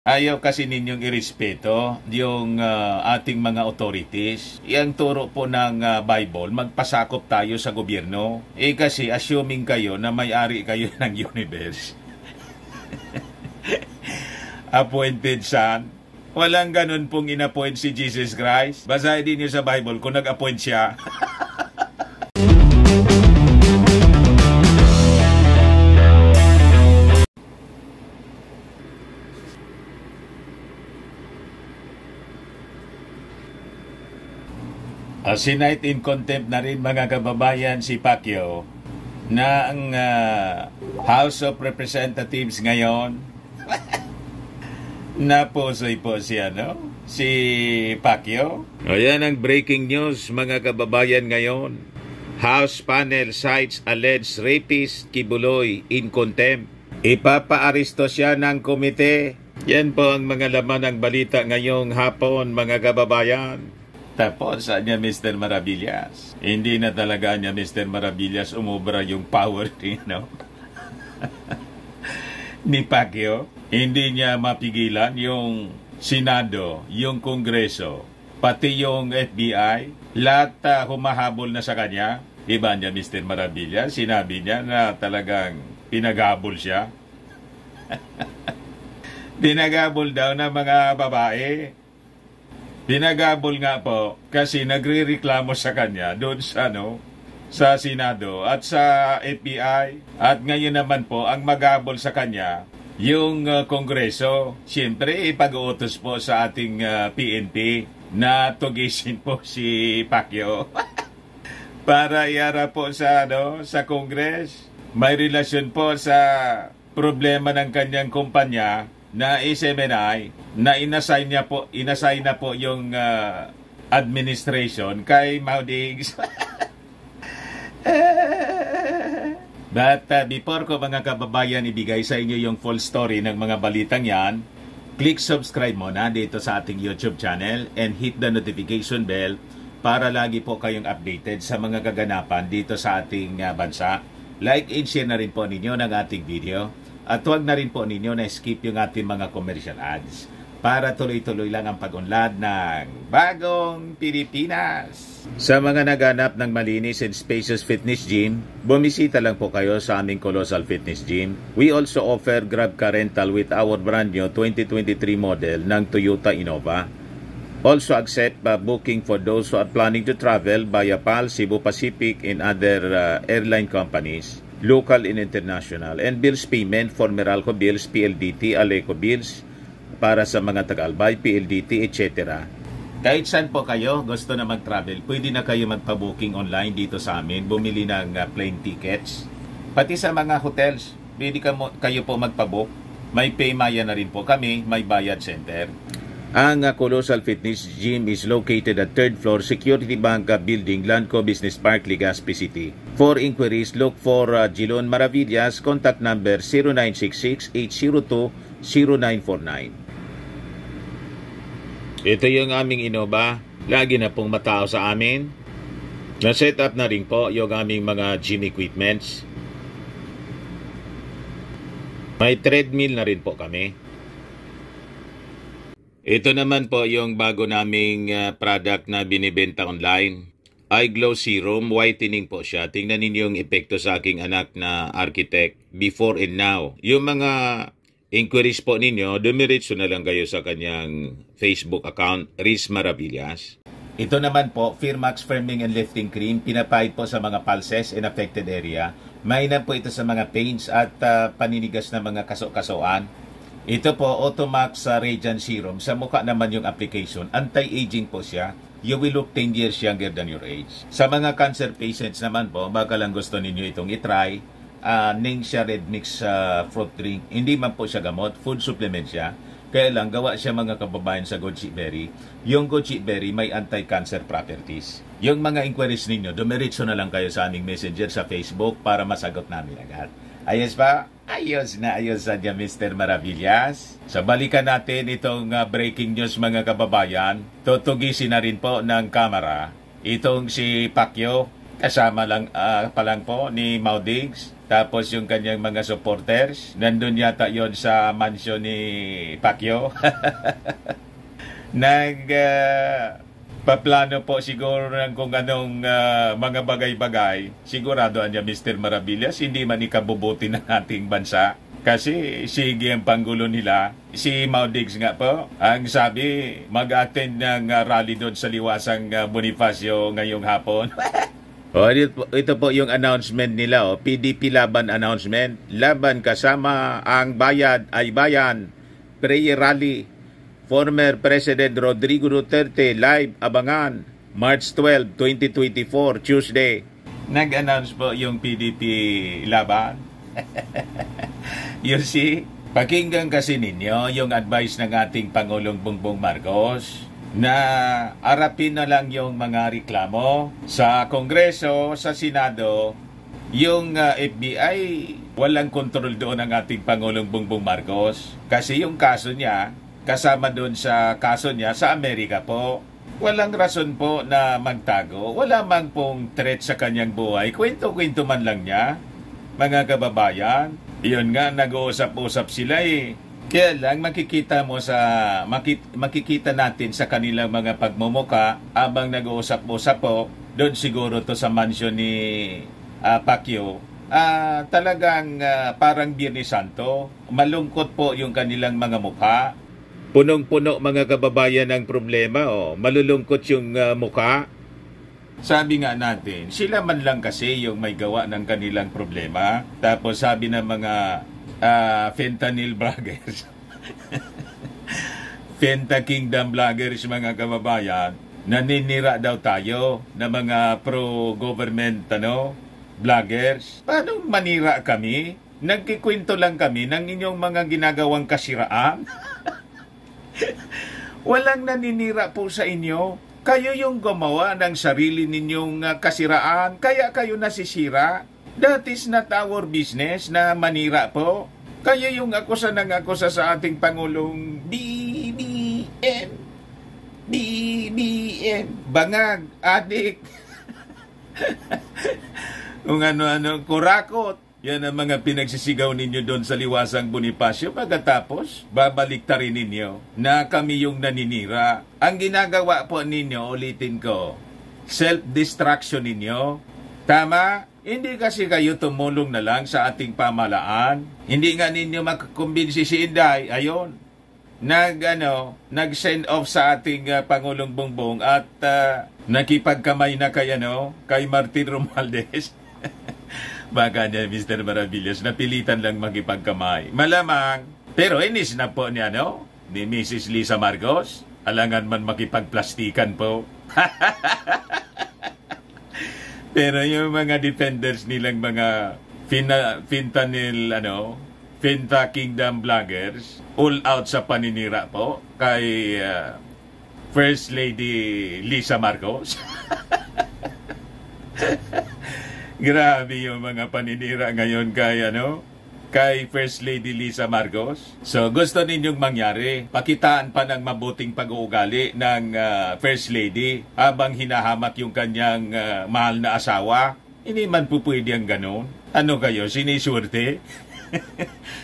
Ayaw kasi ninyong irespeto yung ating mga authorities. Yang turo po ng Bible, magpasakop tayo sa gobyerno. Kasi assuming kayo na may-ari kayo ng universe. Appointed son. Walang ganun pong inappoint si Jesus Christ. Basahin din niyo sa Bible kung nag-appoint siya. Sinight in contempt na rin mga kababayan si Pacquiao na ang House of Representatives ngayon napusoy po siya, no? Si Pacquiao. O yan ang breaking news mga kababayan ngayon. House panel cites alleged rapist Kibuloy in contempt. Ipapaaresto siya ng komite. Yan po ang mga laman ng balita ngayong hapon mga kababayan. Tapos niya Mr. Maravillas. Hindi na talaga niya Mr. Maravillas umubra yung power ni Pacquiao. Hindi niya mapigilan yung Senado, yung Kongreso, pati yung FBI. Lahat humahabol na sa kanya. Iba niya Mr. Maravillas. Sinabi niya na talagang pinaghabol siya. Pinaghabol daw ng mga babae. Pinagabol nga po kasi nagrereklamo sa kanya doon sa Senado at sa FBI. At ngayon naman po ang magabol sa kanya yung Kongreso. Siyempre ipag-uutos po sa ating PNP na tugisin po si Pacquiao para iara po sa Congress. May relasyon po sa problema ng kanyang kumpanya na SMNI na inassign na po yung administration kay Maudigs. But before ko mga kababayan ibigay sa inyo yung full story ng mga balitang yan, click subscribe muna dito sa ating YouTube channel and hit the notification bell para lagi po kayong updated sa mga kaganapan dito sa ating bansa. Like and share na rin po ninyo ng ating video. At huwag na rin po ninyo na skip yung ating mga commercial ads para tuloy-tuloy lang ang pag-unlad ng Bagong Pilipinas. Sa mga naghanap ng malinis and spacious fitness gym, bumisita lang po kayo sa aming Colossal Fitness Gym. We also offer Grab Car Rental with our brand new 2023 model ng Toyota Innova. Also accept booking for those who are planning to travel via PAL, Cebu Pacific, and other airline companies, local and international, and bills payment for Meralco bills, PLDT, Aleco bills, para sa mga Tagalbay, PLDT, etc. Kahit saan po kayo gusto na mag-travel, pwede na kayo magpa-booking online dito sa amin, bumili ng plane tickets. Pati sa mga hotels, pwede kayo po magpa-book. May Paymaya na rin po kami, may Bayad Center. Ang Colossal Fitness Gym is located at 3rd floor Security Bank Building, Lanco Business Park, Legazpi City. For inquiries, look for Jilon Maravillas. Contact number 0966-802-0949. Ito yung aming Innova. Lagi na pong matao sa amin. Na-set up na rin po yung aming mga gym equipments. May treadmill na rin po kami. Ito naman po yung bago naming product na binibenta online. Eye Glow Serum, whitening po siya. Tingnan ninyo yung epekto sa aking anak na architect before and now. Yung mga inquiries po ninyo, dumiretso na lang kayo sa kanyang Facebook account, Riz Maravillas. Ito naman po, Firmax Firming and Lifting Cream, pinapahid po sa mga pulses in affected area. Mainam po ito sa mga pains at paninigas na mga kaso-kasoan. Ito po, Automax Radiant Serum. Sa mukha naman yung application. Anti-aging po siya. You will look 10 years younger than your age. Sa mga cancer patients naman po, baka lang gusto ninyo itong itry. Ningxia Red Mix fruit drink. Hindi man po siya gamot. Food supplement siya. Kaya lang, gawa siya mga kababayan sa goji berry. Yung goji berry may anti-cancer properties. Yung mga inquiries ninyo, dumiretso na lang kayo sa aming messenger sa Facebook para masagot namin agad. Ayos pa? Ayos na ayos sa Mr. Maravillas. Sa balikan natin itong breaking news mga kababayan, tutugisin na rin po ng kamera itong si Pacquiao. Kasama lang pa lang po ni Mau Diggs. Tapos yung kanyang mga supporters. Nandun yata yon sa mansion ni Pacquiao. Paplano po siguro ng kung anong mga bagay-bagay. Sigurado niya Mr. Maravillas, hindi man ikabubuti ng ating bansa. Kasi sige ang panggulo nila, si Mau Diggs nga po, ang sabi mag-attend ng rally doon sa liwasang Bonifacio ngayong hapon. Ito po yung announcement nila, PDP Laban announcement. Laban kasama ang bayad ay bayan, prayer rally. Former President Rodrigo Duterte live abangan March 12, 2024, Tuesday. Nag-announce po yung PDP Laban. You see, pakinggan kasi ninyo yung advice ng ating Pangulong Bongbong Marcos na arapin na lang yung mga reklamo sa Kongreso, sa Senado. Yung FBI, walang kontrol doon ng ating Pangulong Bongbong Marcos kasi yung kaso niya, kasama doon sa kaso niya sa Amerika po. Walang rason po na magtago. Wala man pong threat sa kanyang buhay. Kwento-kwento man lang niya, mga kababayan. Iyon nga, nag-uusap-usap sila eh. Kaya lang makikita natin sa kanilang mga pagmumuka abang nag-uusap-usap po, doon siguro to sa mansion ni Pacquiao. Talagang parang Biyernes Santo. Malungkot po yung kanilang mga mukha. Punong-puno mga kababayan ng problema, malulungkot yung mukha. Sabi nga natin, sila man lang kasi yung may gawa ng kanilang problema. Tapos sabi ng mga fentanyl vloggers, Fenta Kingdom vloggers mga kababayan, naninira daw tayo na mga pro-government vloggers. Paano manira kami? Nagkikwento lang kami ng inyong mga ginagawang kasiraan. Walang naninira po sa inyo. Kayo yung gumawa ng sarili ninyong kasiraan, kaya kayo nasisira. That is not our business na manira po. Kayo yung akusa ng akusa sa ating Pangulong BBM. Bangag, adik. Kung ano-ano, kurakot. Yan ang mga pinagsisigaw ninyo doon sa liwasang Bonifacio. Pagkatapos, babaliktarin ninyo na kami yung naninira. Ang ginagawa po ninyo, ulitin ko, self-destruction ninyo. Tama? Hindi kasi kayo tumulong na lang sa ating pamalaan. Hindi nga ninyo makakumbinsi si Inday. Ayon, nag-send off sa ating Pangulong Bongbong at nakipagkamay na kay Martin Romualdez. Baka niya, Mr. Maravillas, napilitan lang makipagkamay. Malamang. Pero inis na po niya, ni Mrs. Lisa Marcos. Alangan man makipagplastikan po. Pero yung mga defenders nilang mga Fenta Kingdom vloggers, all out sa paninira po kay First Lady Lisa Marcos. Grabe yung mga paninira ngayon kay First Lady Lisa Marcos. So gusto ninyong mangyari, pakitaan pa ng mabuting pag-uugali ng First Lady habang hinahamak yung kanyang mahal na asawa. Hindi man po pwede ang ganon. Ano kayo, sinisurte?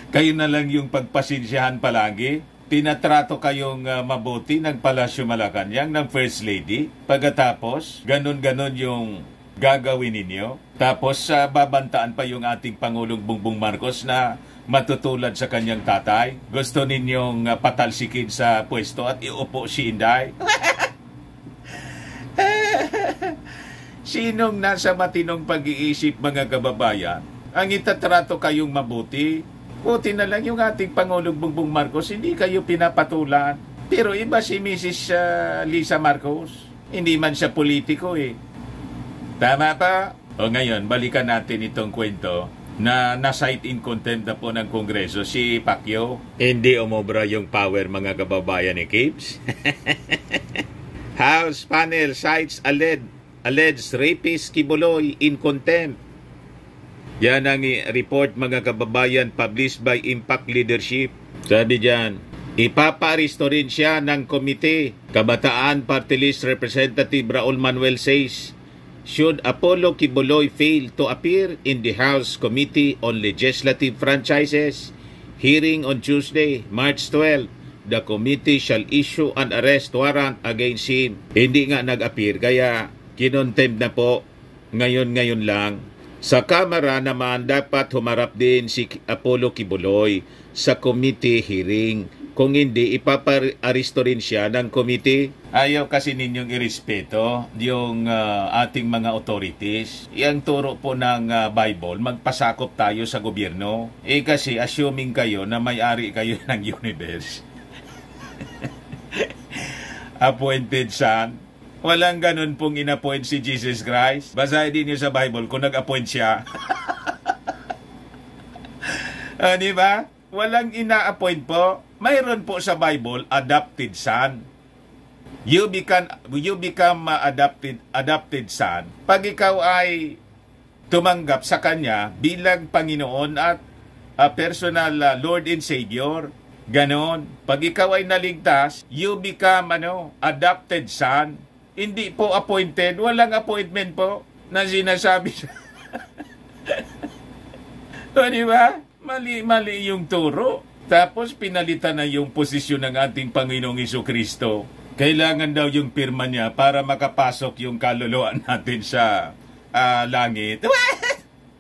Kayo na lang yung pagpasensyahan palagi. Tinatrato kayong mabuti ng Palasyo Malacanang ng First Lady. Pagkatapos, ganon-ganon yung gagawin ninyo. Tapos babantaan pa yung ating Pangulong Bongbong Marcos na matutulad sa kanyang tatay. Gusto ninyong patalsikin sa pwesto at iupo si Inday. Sinong nasa matinong pag-iisip mga kababayan? Ang itatrato kayong mabuti. Buti na lang yung ating Pangulong Bongbong Marcos, hindi kayo pinapatulan. Pero iba si Mrs. Lisa Marcos. Hindi man siya politiko eh. Tama pa? O ngayon, balikan natin itong kwento na na-cite in contempt na po ng Kongreso si Pacquiao. Hindi umobra yung power mga kababayan ni Kibbs. House panel cites alleged rapist Kibuloy in contempt. Yan ang report mga kababayan published by Impact Leadership. Sabi dyan, ipaparisto rin siya ng komite. Kabataan Party List Representative Raul Manuel says should Apollo Quiboloy fail to appear in the House Committee on Legislative Franchises hearing on Tuesday, March 12, the committee shall issue an arrest warrant against him. Hindi nga nag-appear, kaya kinontempt na po ngayon lang. Sa Kamara naman, dapat humarap din si Apollo Quiboloy sa committee hearing. Kung hindi, ipaparisto rin siya ng committee. Ayaw kasi ninyong irespeto yung ating mga authorities. Yang turo po ng Bible, magpasakop tayo sa gobyerno. Kasi assuming kayo na may-ari kayo ng universe. Appointed son. Walang ganun pong inappoint si Jesus Christ. Basahin din niyo sa Bible kung nag-appoint siya. Di ba? Walang ina-appoint po. Mayroon po sa Bible, adopted son. You become adopted son pag ikaw ay tumanggap sa Kanya bilang Panginoon at personal Lord and Savior. Ganon. Pag ikaw ay naligtas, you become adopted son. Hindi po appointed. Walang appointment po na sinasabi siya. Di ba? Mali yung turo. Tapos pinalitan na yung posisyon ng ating Panginoong Jesucristo. Kailangan daw yung pirma niya para makapasok yung kaluluwa natin sa langit.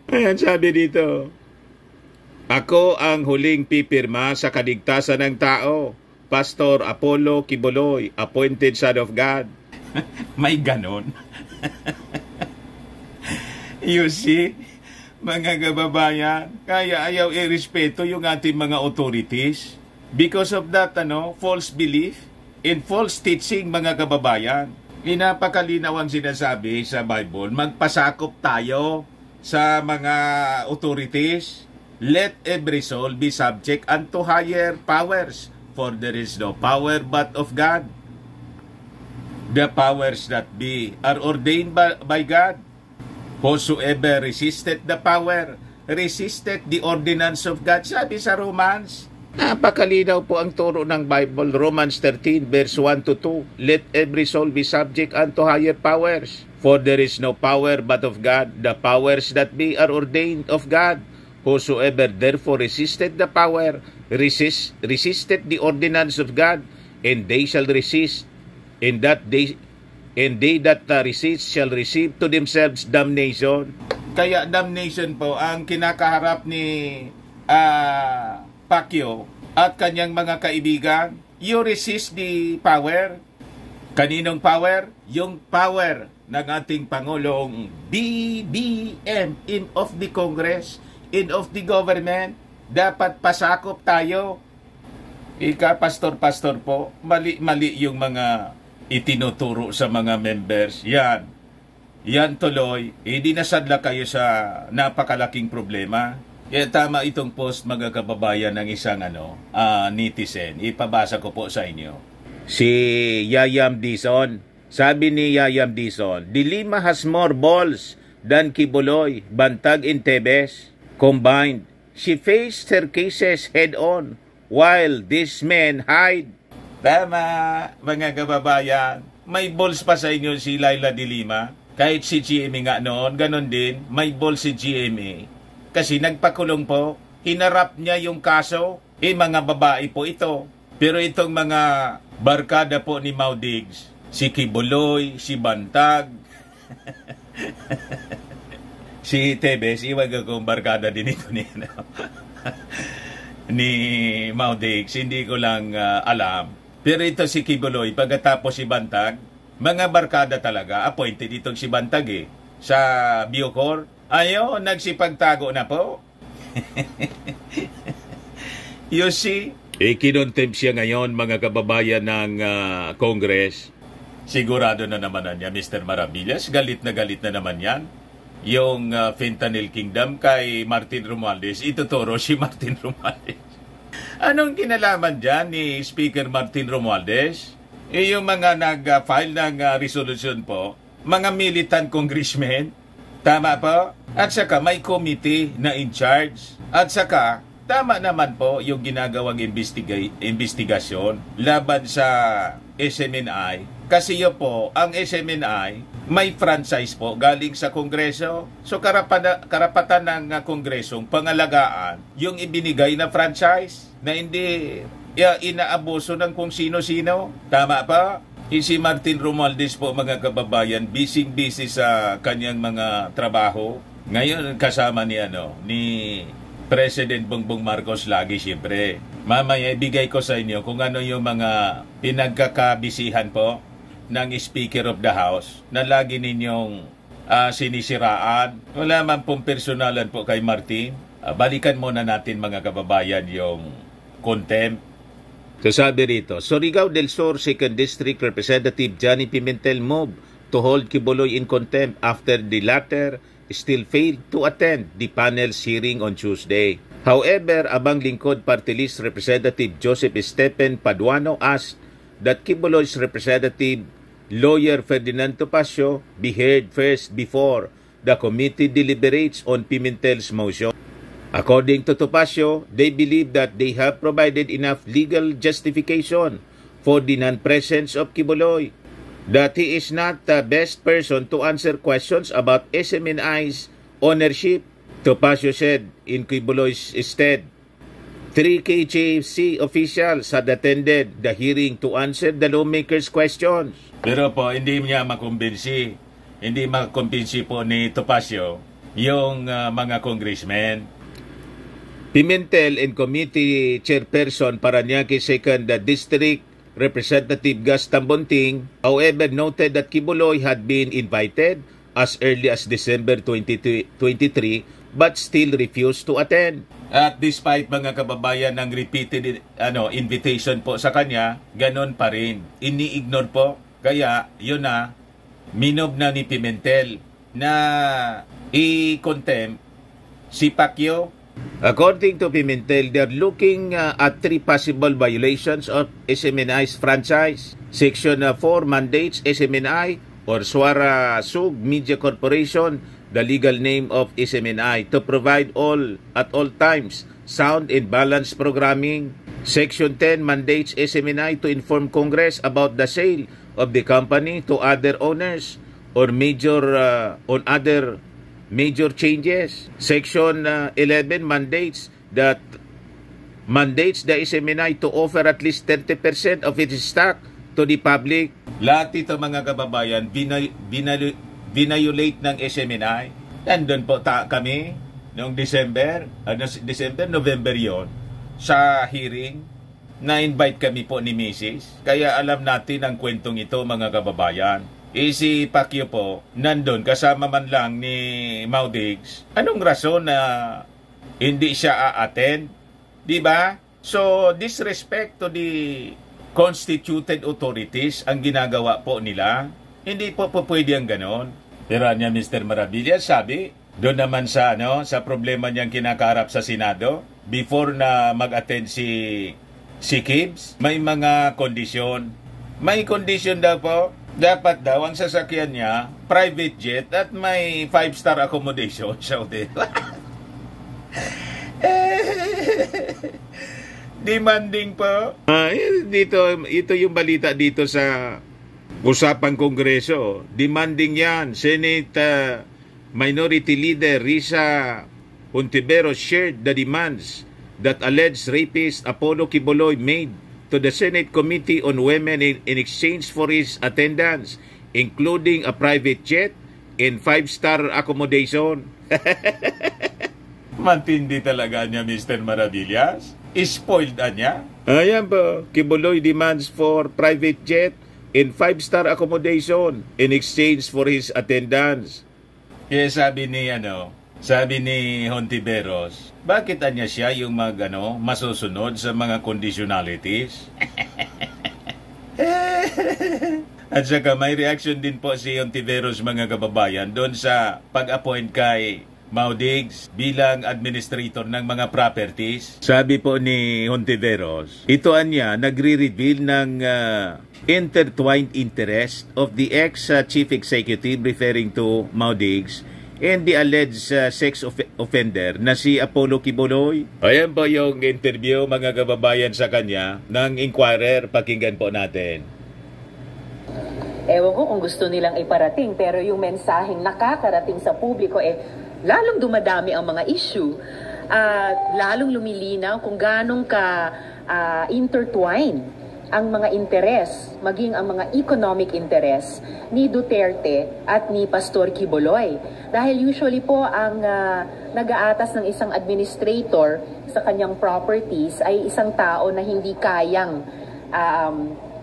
Ayan sabi dito. Ako ang huling pipirma sa kaligtasan ng tao. Pastor Apollo Quiboloy, appointed son of God. May ganon. You see? Mga kababayan, kaya ayaw irespeto yung ating mga authorities because of that false belief and false teaching, mga kababayan. Inapakalinaw ang sinasabi sa Bible, magpasakop tayo sa mga authorities. Let every soul be subject unto higher powers, for there is no power but of God. The powers that be are ordained by God. Whosoever resisted the power, resisted the ordinance of God. Sabi sa Romans. Napakalinaw po ang turo ng Bible. Romans 13 verse 1 to 2. Let every soul be subject unto higher powers. For there is no power but of God. The powers that be are ordained of God. Whosoever therefore resisted the power, resisted the ordinance of God, and they shall resist. And they that resist shall receive to themselves damnation. Kaya damnation po ang kinakaharap ni Pacquiao at kanyang mga kaibigan. You resist the power. Kaninong power? Yung power ng ating Pangulong BBM, in of the Congress, in of the government. Dapat pasakop tayo. Pastor po, mali yung mga itinuturo sa mga members. Yan tuloy, dinasadla kayo sa napakalaking problema. Tama itong post, mga kababayan, ng isang netizen. Ipabasa ko po sa inyo. Si Yayam Dizon. Sabi ni Yayam Dizon, Dilima has more balls than Quiboloy, Bantag and Tebes combined. She faced her cases head on while these men hide. Tama, mga kababayan. May balls pa sa inyo si Laila de Lima. Kahit si GMA nga noon, ganon din, may balls si GMA. Kasi nagpakulong po, hinarap niya yung kaso. Mga babae po ito. Pero itong mga barkada po ni Mau Diggs, si Quiboloy, si Bantag, si Tebes, iwag akong barkada din ito ni Mau Diggs, hindi ko lang alam. Pero ito si Quiboloy, pagkatapos si Bantag, mga barkada talaga, appointed itong si Bantag sa Bucor. Ayo, nagsipagtago na po. You see? Kinontempt siya ngayon, mga kababayan ng Congress. Sigurado na naman niya, Mr. Maravillas. Galit na naman yan. Yung Fentanyl Kingdom kay Martin Romualdez, ituturo si Martin Romualdez. Anong kinalaman dyan ni Speaker Martin Romualdez? Yung mga nag-file ng resolution po, mga militant congressmen, tama po? At saka may committee na in charge. At saka, tama naman po yung ginagawang investigasyon laban sa SMNI Kasi yun po, ang SMNI may franchise po galing sa Kongreso. So karapatan ng Kongresong pangalagaan yung ibinigay na franchise na hindi inaabuso ng kung sino-sino. Tama pa? Si Martin Romualdez po, mga kababayan, busy sa kanyang mga trabaho. Ngayon kasama ni President Bongbong Marcos lagi siyempre. Mamaya ibigay ko sa inyo kung ano yung mga pinagkakabisihan po ng Speaker of the House na lagi ninyong sinisiraan. Wala man pong personalan po kay Martin. Balikan muna natin, mga kababayan, yung contempt. So sabi rito, Surigao del Sur 2nd District Representative Johnny Pimentel moved to hold Quiboloy in contempt after the latter still failed to attend the panel's hearing on Tuesday. However, Abang Lingkod Party List Representative Joseph Stephen Paduano asked that Quiboloy's representative Lawyer Ferdinand Topacio be heard first before the committee deliberates on Pimentel's motion. According to Topacio, they believe that they have provided enough legal justification for the non-presence of Quiboloy, that he is not the best person to answer questions about SMNI's ownership. Topacio said in Quiboloy's stead, 3 KJC officials had attended the hearing to answer the lawmakers' questions. Pero po, hindi niya makumbinsi. Hindi makumbinsi po ni Topacio yung mga congressmen. Pimentel and Committee Chairperson Parañaque 2nd District Representative Gus Tambonting, however, noted that Quiboloy had been invited as early as December 2023 but still refused to attend. At despite, mga kababayan, ng repeated invitation po sa kanya, ganon pa rin. Ini-ignore po. Kaya, yun na, minob na ni Pimentel na i-contempt si Pacquiao. According to Pimentel, they're looking at 3 possible violations of SMNI's franchise. Section 4 mandates SMNI or Suara Sug Media Corporation, the legal name of SMNI, to provide at all times sound and balanced programming. Section 10 mandates SMNI to inform Congress about the sale of the company to other owners or on other major changes. Section 11 mandates the SMNI to offer at least 30% of its stock to the public. Lahat ito, mga kababayan, binayolate ng SMNI. Nandun po kami noong November yon sa hearing. Na-invite kami po ni Mrs. Kaya alam natin ang kwentong ito, mga kababayan. Si Pacquiao po, nandun kasama man lang ni Maudigs. Anong rason na hindi siya a-attend? Diba? So, disrespect to the constituted authorities ang ginagawa po nila. Hindi po pwede ang ganon. Pero niya, Mr. Maravilla, sabi, doon naman sa problema niyang kinakaharap sa Senado, before na mag-attend si Kibbs, may mga kondisyon. May kondisyon daw po, dapat daw ang sasakyan niya, private jet at may 5-star accommodation. Saudi. Demanding po. Ito yung balita dito sa usapang Kongreso. Demanding yan. Senate Minority Leader Risa Hontiveros shared the demands that alleged rapist Apollo Quiboloy made to the Senate Committee on Women in exchange for his attendance, including a private jet and 5-star accommodation. Matindi talaga niya, Mr. Maravillas. Spoiled niya. Ayan po, Quiboloy demands for private jet and 5-star accommodation in exchange for his attendance. Kaya sabi ni Hontiveros, bakit anya siya yung masusunod sa mga conditionalities? At saka may reaction din po si Hontiveros, mga kababayan, doon sa pag-appoint kay Maudigs bilang administrator ng mga properties. Sabi po ni Hontiveros, ito anya nagre-reveal ng intertwined interest of the ex-chief executive, referring to Maudigs, and the alleged sex offender na si Apollo Quiboloy. Ayan po yung interview, mga kababayan, sa kanya ng Inquirer. Pakinggan po natin. ewan ko kung gusto nilang iparating, pero yung mensaheng nakakarating sa publiko, lalong dumadami ang mga issue. Lalong lumilinaw kung ganong intertwine ang mga interes, maging ang mga economic interes ni Duterte at ni Pastor Quiboloy. Dahil usually po ang nag-aatas ng isang administrator sa kanyang properties ay isang tao na hindi kayang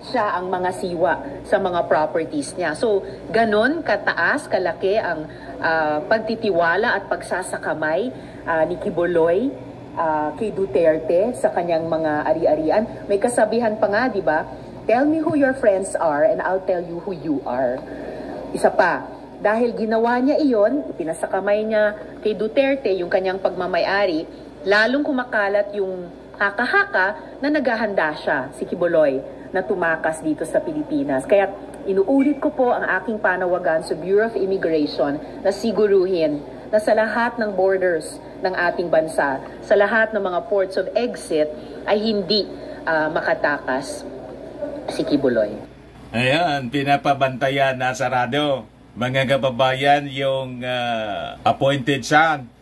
siya ang mga siwa sa mga properties niya. So, ganon kataas, kalaki ang pagtitiwala at pagsasakamay ni Quiboloy kay Duterte sa kanyang mga ari-arian. May kasabihan pa nga, di ba? Tell me who your friends are and I'll tell you who you are. Isa pa, dahil ginawa niya iyon, pinasakamay niya kay Duterte yung kanyang pagmamayari, lalong kumakalat yung haka-haka na naghahanda siya, si Quiboloy, na tumakas dito sa Pilipinas. Kaya inuulit ko po ang aking panawagan sa Bureau of Immigration na siguruhin na sa lahat ng borders ng ating bansa, sa lahat ng mga ports of exit, ay hindi makatakas si Quiboloy. Ayan, pinapabantayan na sarado. Mga kababayan, yung appointed son.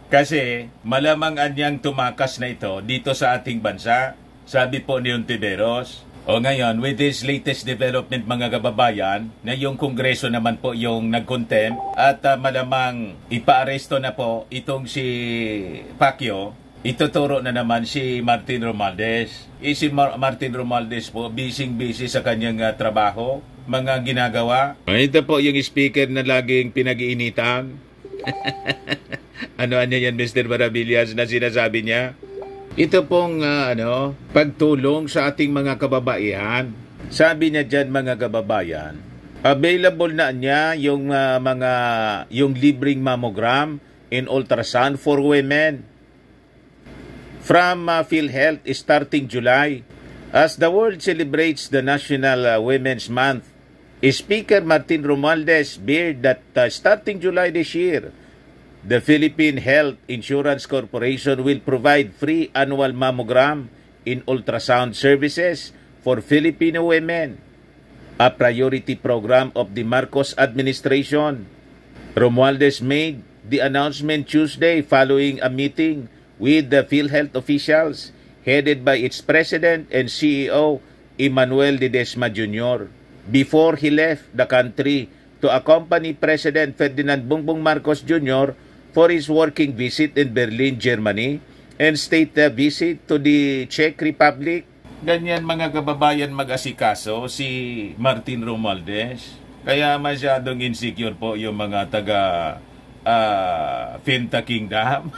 Kasi malamang anyang tumakas na ito dito sa ating bansa. Sabi po ni Ontiveros. O ngayon, with this latest development mga kababayan, na yung Kongreso naman po yung nag-contempt at malamang ipaaresto na po itong si Pacquiao, ituturo na naman si Martin Romualdez. Si Martin Romualdez po, busy sa kanyang trabaho, mga ginagawa. Ito po yung speaker na laging pinag-iinitan. Ano yan, Mr. Maravillas, na sinasabi niya? Ito pong pagtulong sa ating mga kababaihan. Sabi niya dyan mga kababayan, available na niya yung yung libreng mammogram and ultrasound for women from PhilHealth starting July. As the world celebrates the National Women's Month, Speaker Martin Romualdez shared that starting July this year, the Philippine Health Insurance Corporation will provide free annual mammogram in ultrasound services for Filipino women, a priority program of the Marcos administration. Romualdez made the announcement Tuesday following a meeting with the PhilHealth officials headed by its president and CEO, Emmanuel Ledesma Jr., before he left the country to accompany President Ferdinand Bongbong Marcos Jr. for his working visit in Berlin, Germany, and state visit to the Czech Republic. Ganyan mga kababayan mag-asikaso si Martin Romualdez. Kaya masyadong insecure po yung mga taga Finta Kingdom.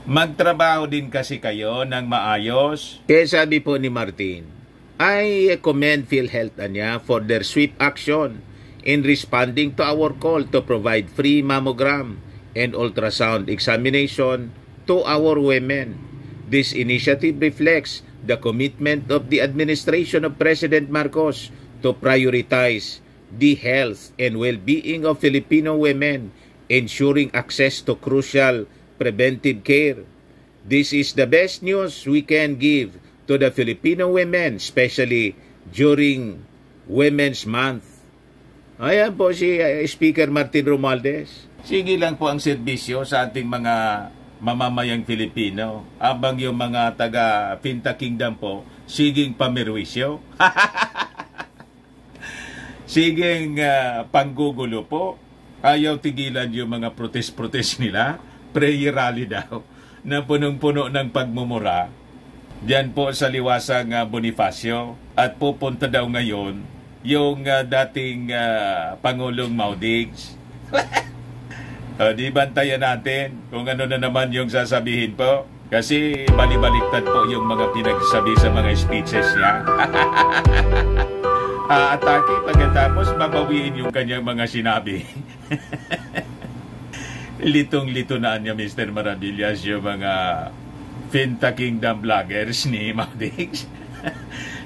Magtrabaho din kasi kayo ng maayos. Kaya sabi po ni Martin, I commend PhilHealth for their swift action in responding to our call to provide free mammogram and ultrasound examination to our women. This initiative reflects the commitment of the administration of President Marcos to prioritize the health and well-being of Filipino women, ensuring access to crucial preventive care. This is the best news we can give to the Filipino women, especially during Women's Month. Ayan po si Speaker Martin Romualdez. Sige lang po ang serbisyo sa ating mga mamamayang Filipino. Abang yung mga taga Finta Kingdom po, siging pamirwisyo. Siging panggugulo po. Ayaw tigilan yung mga protest nila. Prayer rally daw na punong-puno ng pagmumura. Diyan po sa liwasang Bonifacio. At pupunta daw ngayon yung dating Pangulong Maudigs. Di bantayan natin kung ano na naman yung sasabihin po. Kasi balibaliktad po yung mga pinagsabi sa mga speeches niya. Atake pagkatapos babawiin yung kanyang mga sinabi. Litong-lito na niya Mr. Maravillas yung mga Finta Kingdom vloggers ni Maudigs.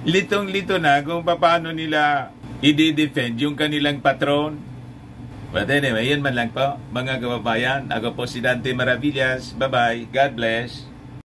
Litong-lito na kung paano nila i-defend yung kanilang patron. But anyway, yun man lang po mga kababayan. Ako po si Dante Maravillas. Bye-bye. God bless.